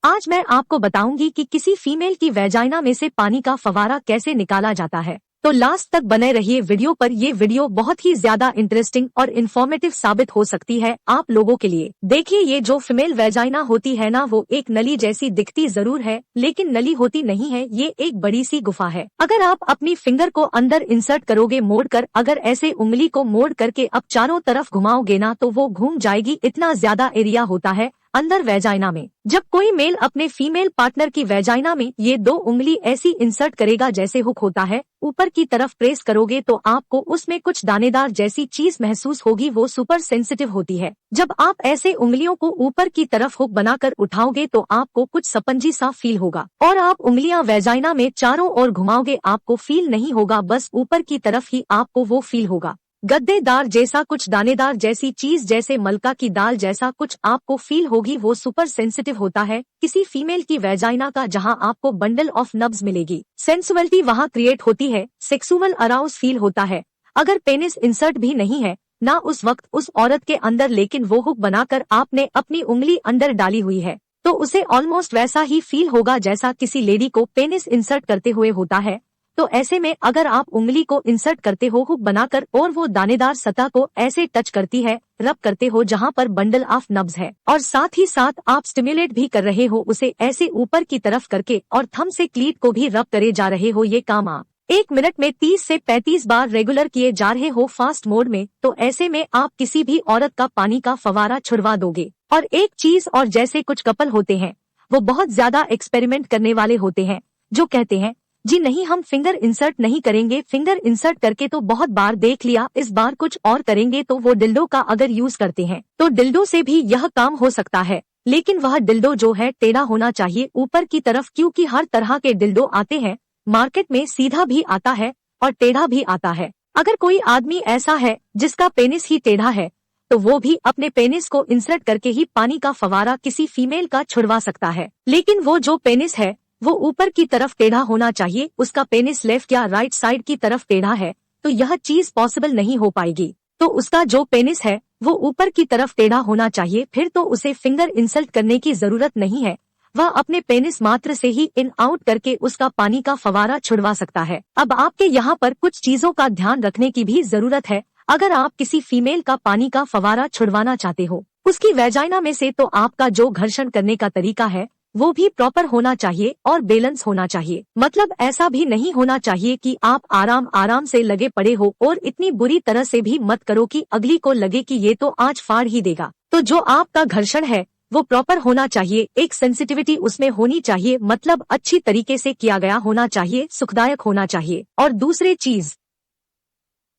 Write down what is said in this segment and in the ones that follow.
आज मैं आपको बताऊंगी कि किसी फीमेल की वेजाइना में से पानी का फवारा कैसे निकाला जाता है। तो लास्ट तक बने रहिए वीडियो पर। ये वीडियो बहुत ही ज्यादा इंटरेस्टिंग और इन्फॉर्मेटिव साबित हो सकती है आप लोगों के लिए। देखिए, ये जो फीमेल वेजाइना होती है ना, वो एक नली जैसी दिखती जरूर है, लेकिन नली होती नहीं है, ये एक बड़ी सी गुफा है। अगर आप अपनी फिंगर को अंदर इंसर्ट करोगे मोड़ कर, अगर ऐसे उंगली को मोड़ करके अब चारों तरफ घुमाओगे ना, तो वो घूम जाएगी। इतना ज्यादा एरिया होता है अंदर वेजाइना में। जब कोई मेल अपने फीमेल पार्टनर की वेजाइना में ये दो उंगली ऐसी इंसर्ट करेगा जैसे हुक होता है, ऊपर की तरफ प्रेस करोगे तो आपको उसमें कुछ दानेदार जैसी चीज महसूस होगी। वो सुपर सेंसिटिव होती है। जब आप ऐसे उंगलियों को ऊपर की तरफ हुक बनाकर उठाओगे तो आपको कुछ स्पंजी सा फील होगा, और आप उंगलियां वेजाइना में चारों ओर घुमाओगे, आपको फील नहीं होगा, बस ऊपर की तरफ ही आपको वो फील होगा। गद्देदार जैसा कुछ, दानेदार जैसी चीज, जैसे मलका की दाल जैसा कुछ आपको फील होगी। वो सुपर सेंसिटिव होता है किसी फीमेल की वेजाइना का, जहां आपको बंडल ऑफ नब्स मिलेगी। सेंसुअलिटी वहां क्रिएट होती है, सेक्सुअल अराउज फील होता है। अगर पेनिस इंसर्ट भी नहीं है ना उस वक्त उस औरत के अंदर, लेकिन वो हुक बनाकर आपने अपनी उंगली अंदर डाली हुई है, तो उसे ऑलमोस्ट वैसा ही फील होगा जैसा किसी लेडी को पेनिस इंसर्ट करते हुए होता है। तो ऐसे में अगर आप उंगली को इंसर्ट करते हो हुक बनाकर, और वो दानेदार सतह को ऐसे टच करती है, रब करते हो जहां पर बंडल ऑफ नब्स है, और साथ ही साथ आप स्टिम्युलेट भी कर रहे हो उसे ऐसे ऊपर की तरफ करके, और थंब से क्लीट को भी रब करे जा रहे हो। ये काम आप 1 मिनट में 30 से 35 बार रेगुलर किए जा रहे हो फास्ट मोड में, तो ऐसे में आप किसी भी औरत का पानी का फवारा छुड़वा दोगे। और एक चीज और, जैसे कुछ कपल होते हैं वो बहुत ज्यादा एक्सपेरिमेंट करने वाले होते हैं, जो कहते हैं जी नहीं, हम फिंगर इंसर्ट नहीं करेंगे, फिंगर इंसर्ट करके तो बहुत बार देख लिया, इस बार कुछ और करेंगे। तो वो डिल्डो का अगर यूज करते हैं तो डिल्डो से भी यह काम हो सकता है, लेकिन वह डिल्डो जो है टेढ़ा होना चाहिए ऊपर की तरफ, क्योंकि हर तरह के डिल्डो आते हैं मार्केट में, सीधा भी आता है और टेढ़ा भी आता है। अगर कोई आदमी ऐसा है जिसका पेनिस ही टेढ़ा है, तो वो भी अपने पेनिस को इंसर्ट करके ही पानी का फवारा किसी फीमेल का छुड़वा सकता है। लेकिन वो जो पेनिस है वो ऊपर की तरफ टेढ़ा होना चाहिए, उसका पेनिस लेफ्ट या राइट साइड की तरफ टेढ़ा है तो यह चीज पॉसिबल नहीं हो पाएगी। तो उसका जो पेनिस है वो ऊपर की तरफ टेढ़ा होना चाहिए, फिर तो उसे फिंगर इंसल्ट करने की जरूरत नहीं है, वह अपने पेनिस मात्र से ही इन आउट करके उसका पानी का फवारा छुड़वा सकता है। अब आपके यहाँ पर कुछ चीजों का ध्यान रखने की भी जरूरत है। अगर आप किसी फीमेल का पानी का फवारा छुड़वाना चाहते हो उसकी वेजाइना में से, तो आपका जो घर्षण करने का तरीका है वो भी प्रॉपर होना चाहिए और बैलेंस होना चाहिए। मतलब ऐसा भी नहीं होना चाहिए कि आप आराम आराम से लगे पड़े हो, और इतनी बुरी तरह से भी मत करो कि अगली को लगे कि ये तो आज फाड़ ही देगा। तो जो आपका घर्षण है वो प्रॉपर होना चाहिए, एक सेंसिटिविटी उसमें होनी चाहिए, मतलब अच्छी तरीके से किया गया होना चाहिए, सुखदायक होना चाहिए। और दूसरी चीज,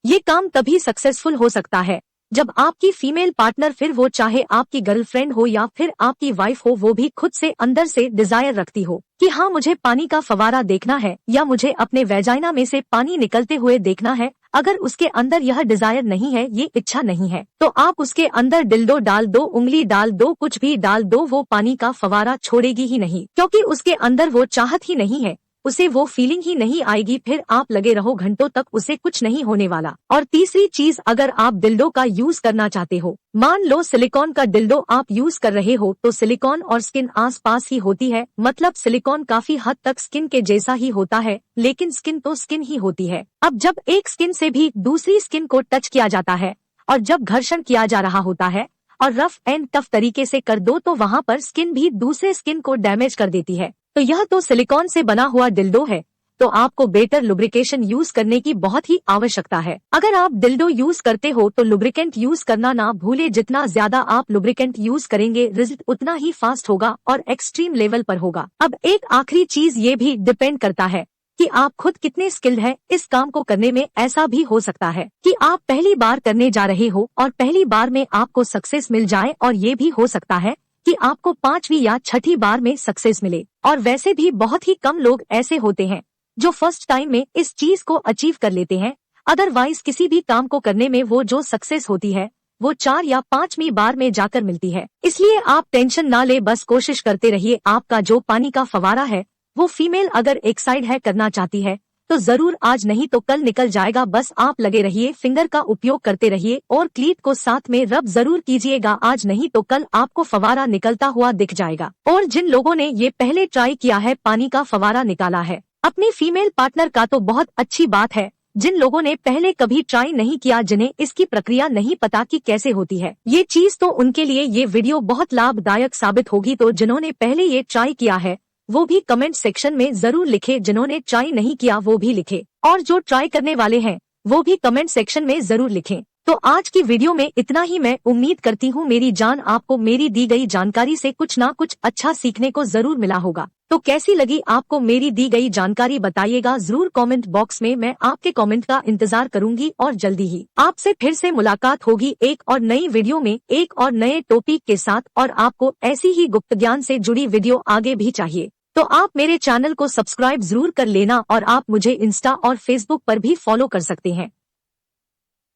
ये काम तभी सक्सेसफुल हो सकता है जब आपकी फीमेल पार्टनर, फिर वो चाहे आपकी गर्लफ्रेंड हो या फिर आपकी वाइफ हो, वो भी खुद से अंदर से डिजायर रखती हो कि हाँ मुझे पानी का फवारा देखना है, या मुझे अपने वेजाइना में से पानी निकलते हुए देखना है। अगर उसके अंदर यह डिजायर नहीं है, ये इच्छा नहीं है, तो आप उसके अंदर डिल्डो डाल दो, उंगली डाल दो, कुछ भी डाल दो, वो पानी का फवारा छोड़ेगी ही नहीं, क्योंकि उसके अंदर वो चाहत ही नहीं है, उसे वो फीलिंग ही नहीं आएगी। फिर आप लगे रहो घंटों तक, उसे कुछ नहीं होने वाला। और तीसरी चीज, अगर आप डिल्डो का यूज करना चाहते हो, मान लो सिलिकॉन का डिल्डो आप यूज कर रहे हो, तो सिलिकॉन और स्किन आस पास ही होती है, मतलब सिलिकॉन काफी हद तक स्किन के जैसा ही होता है, लेकिन स्किन तो स्किन ही होती है। अब जब एक स्किन से भी दूसरी स्किन को टच किया जाता है, और जब घर्षण किया जा रहा होता है और रफ एंड टफ तरीके से कर दो, तो वहाँ पर स्किन भी दूसरे स्किन को डैमेज कर देती है। तो यह तो सिलिकॉन से बना हुआ डिल्डो है, तो आपको बेटर लुब्रिकेशन यूज करने की बहुत ही आवश्यकता है। अगर आप डिल्डो यूज करते हो तो लुब्रिकेंट यूज करना ना भूले, जितना ज्यादा आप लुब्रिकेंट यूज करेंगे रिजल्ट उतना ही फास्ट होगा और एक्सट्रीम लेवल पर होगा। अब एक आखिरी चीज ये भी डिपेंड करता है कि आप खुद कितने स्किल्ड हैं इस काम को करने में। ऐसा भी हो सकता है कि आप पहली बार करने जा रहे हो और पहली बार में आपको सक्सेस मिल जाए, और ये भी हो सकता है कि आपको 5वीं या 6ठी बार में सक्सेस मिले। और वैसे भी बहुत ही कम लोग ऐसे होते हैं जो फर्स्ट टाइम में इस चीज को अचीव कर लेते हैं। अदरवाइज किसी भी काम को करने में वो जो सक्सेस होती है वो 4 या 5वीं बार में जाकर मिलती है। इसलिए आप टेंशन ना ले, बस कोशिश करते रहिए। आपका जो पानी का फवारा है वो फीमेल अगर एक साइड है करना चाहती है तो जरूर आज नहीं तो कल निकल जाएगा। बस आप लगे रहिए, फिंगर का उपयोग करते रहिए और क्लीट को साथ में रब जरूर कीजिएगा। आज नहीं तो कल आपको फवारा निकलता हुआ दिख जाएगा। और जिन लोगों ने ये पहले ट्राई किया है, पानी का फवारा निकाला है अपने फीमेल पार्टनर का, तो बहुत अच्छी बात है। जिन लोगों ने पहले कभी ट्राई नहीं किया, जिन्हें इसकी प्रक्रिया नहीं पता कि कैसे होती है ये चीज, तो उनके लिए ये वीडियो बहुत लाभदायक साबित होगी। तो जिन्होंने पहले ये ट्राई किया है वो भी कमेंट सेक्शन में जरूर लिखे, जिन्होंने ट्राई नहीं किया वो भी लिखे, और जो ट्राई करने वाले हैं वो भी कमेंट सेक्शन में जरूर लिखें। तो आज की वीडियो में इतना ही। मैं उम्मीद करती हूँ मेरी जान आपको मेरी दी गई जानकारी से कुछ ना कुछ अच्छा सीखने को जरूर मिला होगा। तो कैसी लगी आपको मेरी दी गई जानकारी बताइएगा जरूर कमेंट बॉक्स में। मैं आपके कमेंट का इंतजार करूंगी और जल्दी ही आपसे फिर से मुलाकात होगी एक और नई वीडियो में, एक और नए टॉपिक के साथ। और आपको ऐसी ही गुप्त ज्ञान से जुड़ी वीडियो आगे भी चाहिए तो आप मेरे चैनल को सब्सक्राइब जरूर कर लेना, और आप मुझे इंस्टा और फेसबुक पर भी फॉलो कर सकते हैं।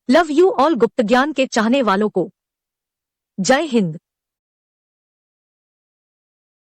लव यू ऑल गुप्त ज्ञान के चाहने वालों को। जय हिंद।